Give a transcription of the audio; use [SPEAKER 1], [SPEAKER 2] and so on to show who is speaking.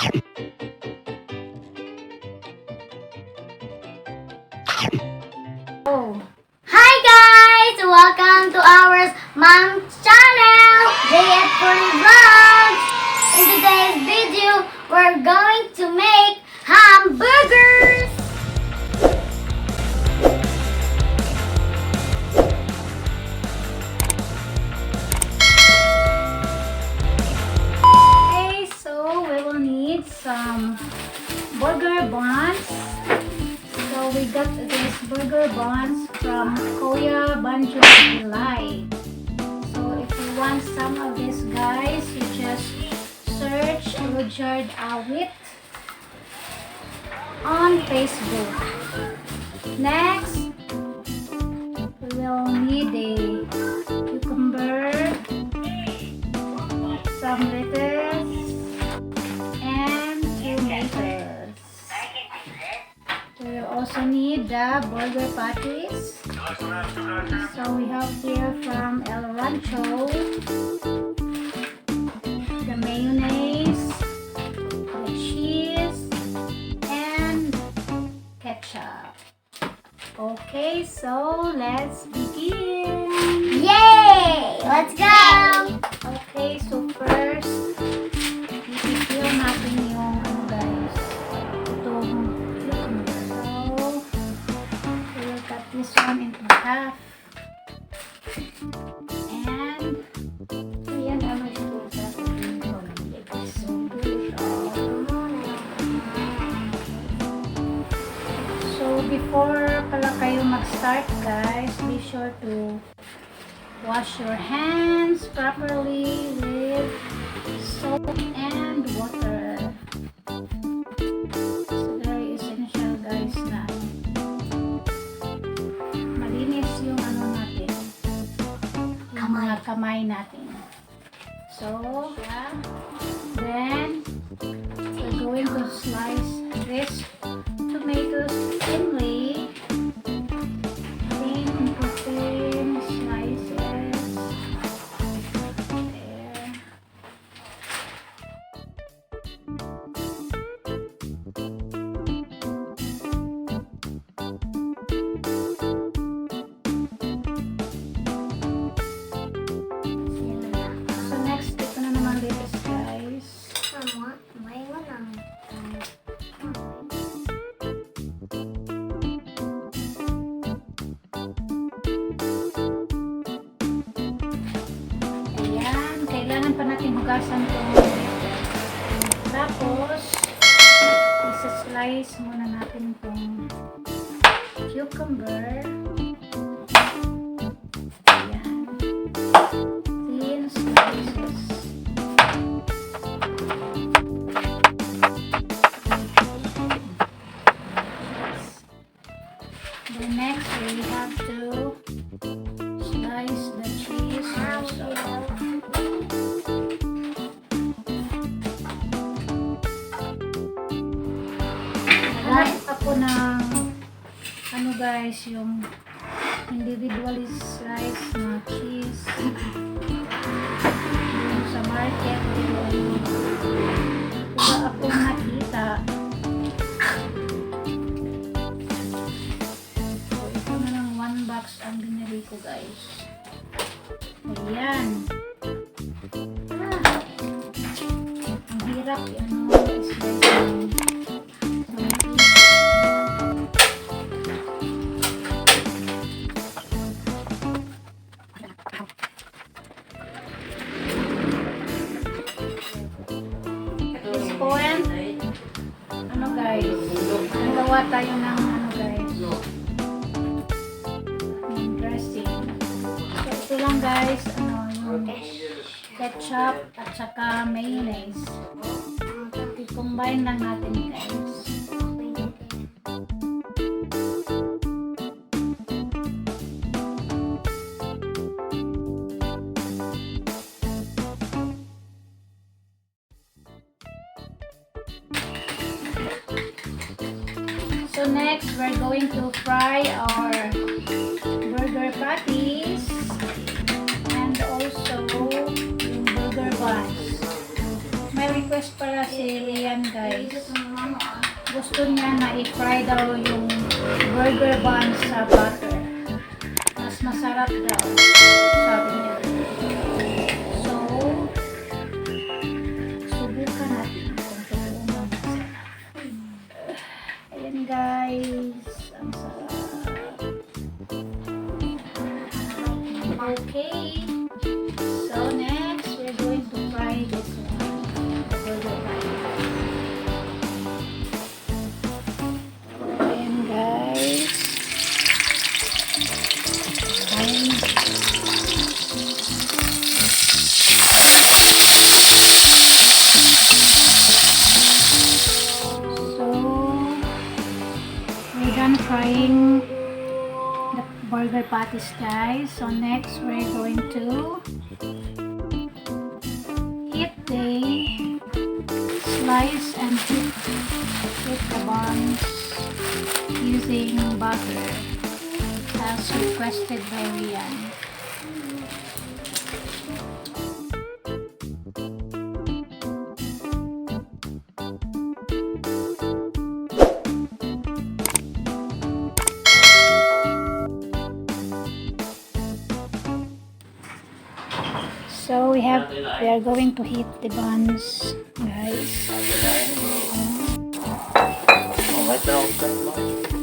[SPEAKER 1] Oh. Hi guys! Welcome to our mom's channel, JF Vlogs. In today's video, we're going to make hamburgers. Okay, so we will need some burger buns. So we got this burger buns from Kuya, Banjo, Light. So if you want some of this, guys, you just search Rudyard Awit on Facebook. Next, we will need a cucumber, some lettuce, and tomatoes. We will also need the burger patties. So we have here from El Rancho the mayonnaise, the cheese, and ketchup. Okay, so let's begin. Yay! Let's go! Okay, so first, i-peel natin yung guys, itong cucumber. So, we will cut this one into half. And, ayan, ano ito sa so, before pala kayo mag-start, guys, be sure to wash your hands properly with soap and water. So, very essential, guys, na malinis yung ano natin, yung mga kamay natin. So, yeah. Then, we're going to slice this tomatoes thinly. Thin slices. There. So next, ito na naman lettuce, guys. Ayan, kailangan pa natin hugasan itong lettuce. Tapos, isa-slice muna natin itong cucumber. Ayan. Thin slices. Then next, we have to slice the cheese also. Naghanap ako ng ano guys, yung individually sliced na cheese yung sa market, yung iba akong nakita. So ito na lang 1 box ang binili ko, guys. Ayan. Ang hirap yung slice yung point, ano guys, nagawa tayo ng ano guys, yung dressing. So ito lang guys, ano yung ketchup at saka mayonnaise. I-combine lang natin guys. So next, we're going to fry our burger patties and also yung burger buns. May nag-request para si Rian, guys. Gusto niya na i-fry daw yung burger buns sa butter. Mas masarap daw, sabi niya. So, subukan natin kung totoo na masarap. Ayan, guys. Ang sarap. Okay. So, next, we're going to fry this one. Burger buns. Ayan, guys. Ayan. So, we're done frying the burger patties, guys. So, next, we're going to heat the slice and heat the buns using butter as requested by Rian. So we are going to heat the buns, guys.
[SPEAKER 2] Oh, may tawag ka, no?